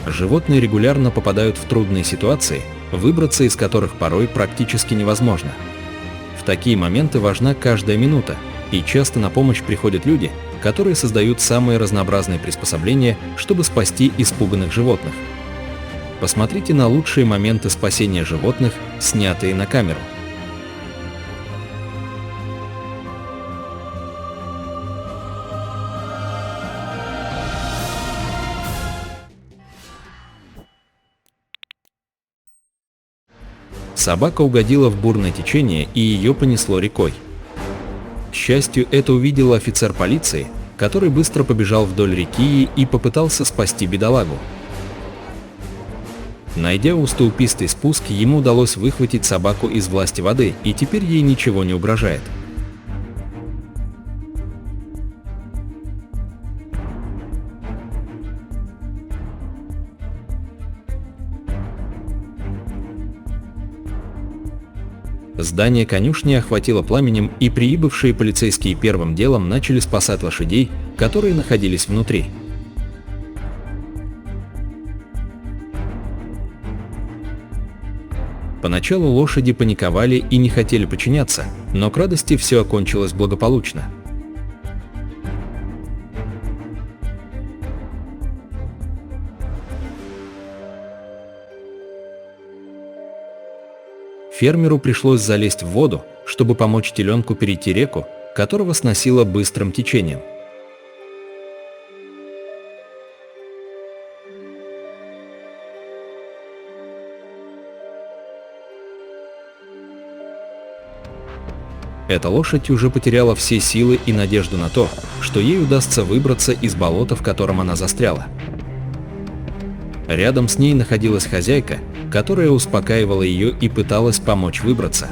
Животные регулярно попадают в трудные ситуации, выбраться из которых порой практически невозможно. В такие моменты важна каждая минута, и часто на помощь приходят люди, которые создают самые разнообразные приспособления, чтобы спасти испуганных животных. Посмотрите на лучшие моменты спасения животных, снятые на камеру. Собака угодила в бурное течение, и ее понесло рекой. К счастью, это увидел офицер полиции, который быстро побежал вдоль реки и попытался спасти бедолагу. Найдя уступистый спуск, ему удалось выхватить собаку из власти воды, и теперь ей ничего не угрожает. Здание конюшни охватило пламенем, и прибывшие полицейские первым делом начали спасать лошадей, которые находились внутри. Поначалу лошади паниковали и не хотели подчиняться, но к радости все окончилось благополучно. Фермеру пришлось залезть в воду, чтобы помочь теленку перейти реку, которого сносило быстрым течением. Эта лошадь уже потеряла все силы и надежду на то, что ей удастся выбраться из болота, в котором она застряла. Рядом с ней находилась хозяйка, которая успокаивала ее и пыталась помочь выбраться.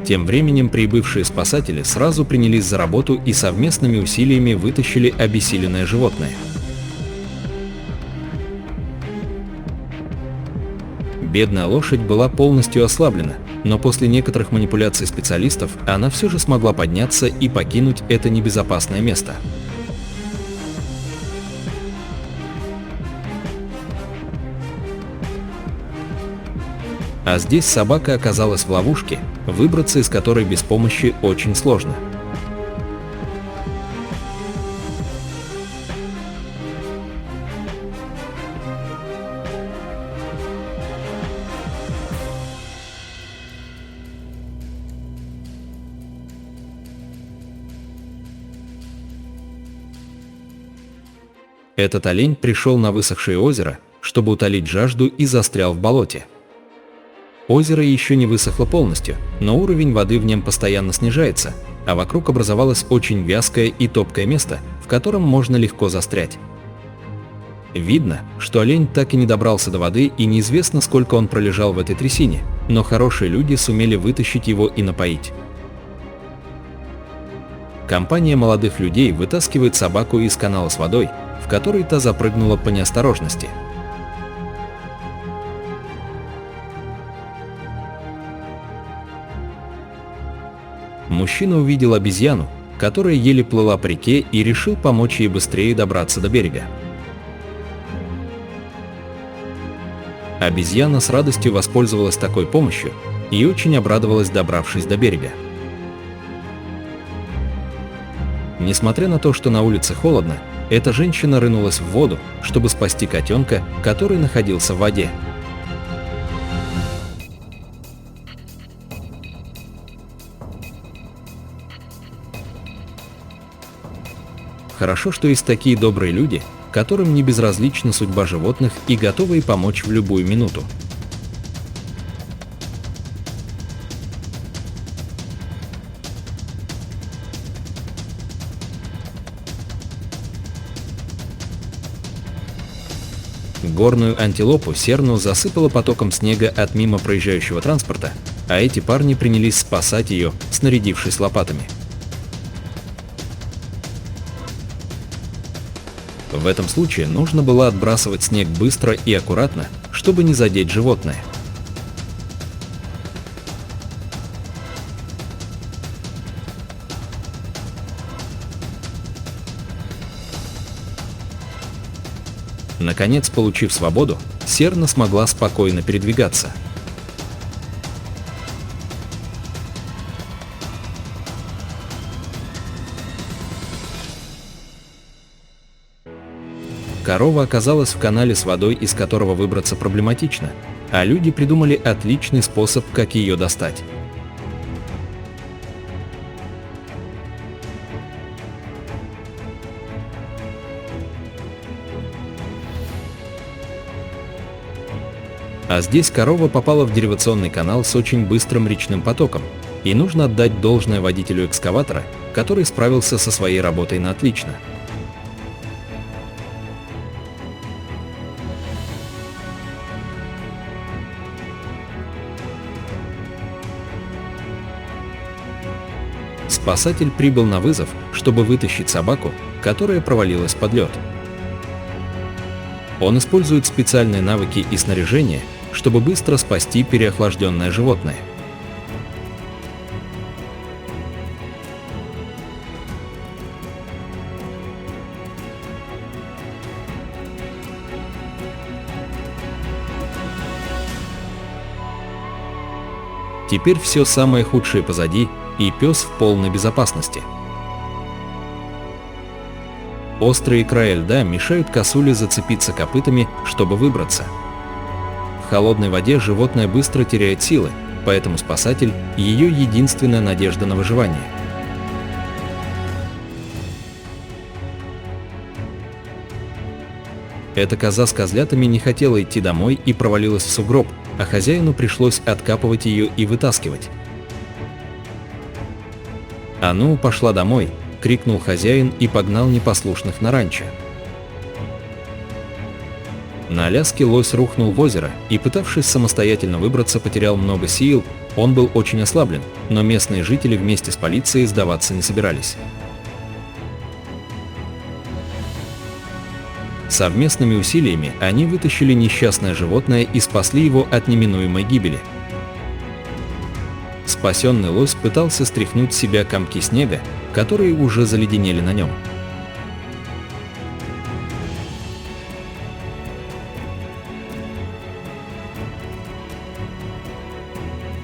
Тем временем прибывшие спасатели сразу принялись за работу и совместными усилиями вытащили обессиленное животное. Бедная лошадь была полностью ослаблена, но после некоторых манипуляций специалистов она все же смогла подняться и покинуть это небезопасное место. А здесь собака оказалась в ловушке, выбраться из которой без помощи очень сложно. Этот олень пришел на высохшее озеро, чтобы утолить жажду, и застрял в болоте. Озеро еще не высохло полностью, но уровень воды в нем постоянно снижается, а вокруг образовалось очень вязкое и топкое место, в котором можно легко застрять. Видно, что олень так и не добрался до воды, и неизвестно, сколько он пролежал в этой трясине, но хорошие люди сумели вытащить его и напоить. Компания молодых людей вытаскивает собаку из канала с водой, в который та запрыгнула по неосторожности. Мужчина увидел обезьяну, которая еле плыла по реке, и решил помочь ей быстрее добраться до берега. Обезьяна с радостью воспользовалась такой помощью и очень обрадовалась, добравшись до берега. Несмотря на то, что на улице холодно, эта женщина рынулась в воду, чтобы спасти котенка, который находился в воде. Хорошо, что есть такие добрые люди, которым не безразлична судьба животных и готовые помочь в любую минуту. Горную антилопу Серну засыпало потоком снега от мимо проезжающего транспорта, а эти парни принялись спасать ее, снарядившись лопатами. В этом случае нужно было отбрасывать снег быстро и аккуратно, чтобы не задеть животное. Наконец, получив свободу, Серна смогла спокойно передвигаться. Корова оказалась в канале с водой, из которого выбраться проблематично, а люди придумали отличный способ, как ее достать. А здесь корова попала в деривационный канал с очень быстрым речным потоком, и нужно отдать должное водителю экскаватора, который справился со своей работой на отлично. Спасатель прибыл на вызов, чтобы вытащить собаку, которая провалилась под лед. Он использует специальные навыки и снаряжение, чтобы быстро спасти переохлажденное животное. Теперь все самое худшее позади, и пес в полной безопасности. Острые края льда мешают косуле зацепиться копытами, чтобы выбраться. В холодной воде животное быстро теряет силы, поэтому спасатель – ее единственная надежда на выживание. Эта коза с козлятами не хотела идти домой и провалилась в сугроб, а хозяину пришлось откапывать ее и вытаскивать. «А ну, пошла домой!» – крикнул хозяин и погнал непослушных на ранчо. На Аляске лось рухнул в озеро и, пытавшись самостоятельно выбраться, потерял много сил. Он был очень ослаблен, но местные жители вместе с полицией сдаваться не собирались. Совместными усилиями они вытащили несчастное животное и спасли его от неминуемой гибели. Спасенный лось пытался стряхнуть с себя комки снега, которые уже заледенели на нем.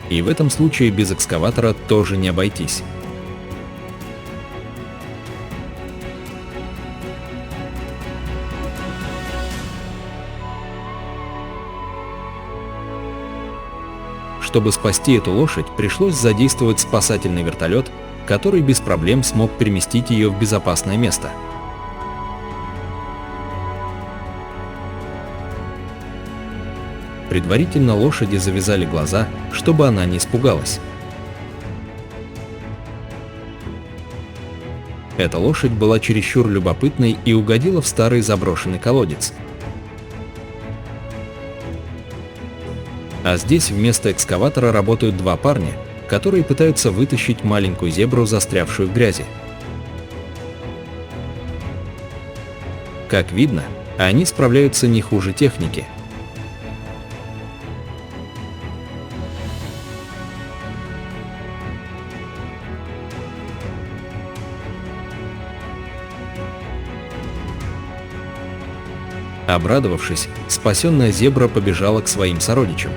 И в этом случае без экскаватора тоже не обойтись. Чтобы спасти эту лошадь, пришлось задействовать спасательный вертолет, который без проблем смог переместить ее в безопасное место. Предварительно лошади завязали глаза, чтобы она не испугалась. Эта лошадь была чересчур любопытной и угодила в старый заброшенный колодец. А здесь вместо экскаватора работают два парня, которые пытаются вытащить маленькую зебру, застрявшую в грязи. Как видно, они справляются не хуже техники. Обрадовавшись, спасенная зебра побежала к своим сородичам.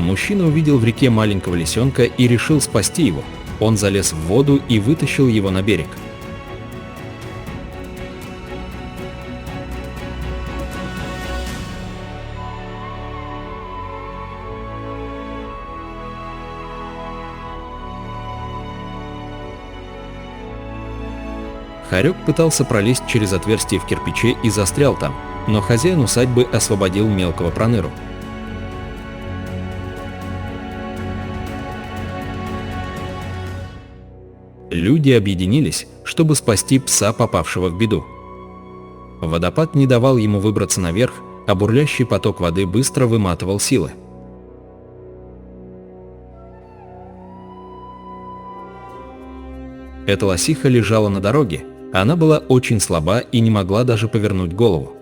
Мужчина увидел в реке маленького лисенка и решил спасти его. Он залез в воду и вытащил его на берег. Хорек пытался пролезть через отверстие в кирпиче и застрял там, но хозяин усадьбы освободил мелкого проныру. Люди объединились, чтобы спасти пса, попавшего в беду. Водопад не давал ему выбраться наверх, а бурлящий поток воды быстро выматывал силы. Эта лосиха лежала на дороге, она была очень слаба и не могла даже повернуть голову.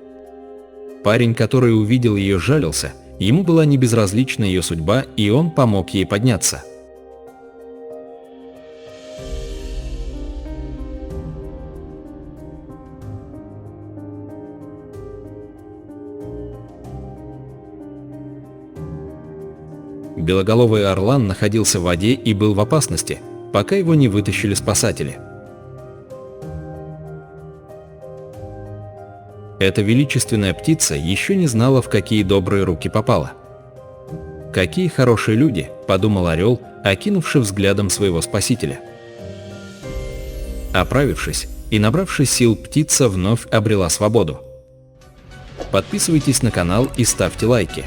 Парень, который увидел ее, жалился, ему была небезразлична ее судьба, и он помог ей подняться. Белоголовый орлан находился в воде и был в опасности, пока его не вытащили спасатели. Эта величественная птица еще не знала, в какие добрые руки попала. «Какие хорошие люди», – подумал орел, окинувший взглядом своего спасителя. Оправившись и набравшись сил, птица вновь обрела свободу. Подписывайтесь на канал и ставьте лайки.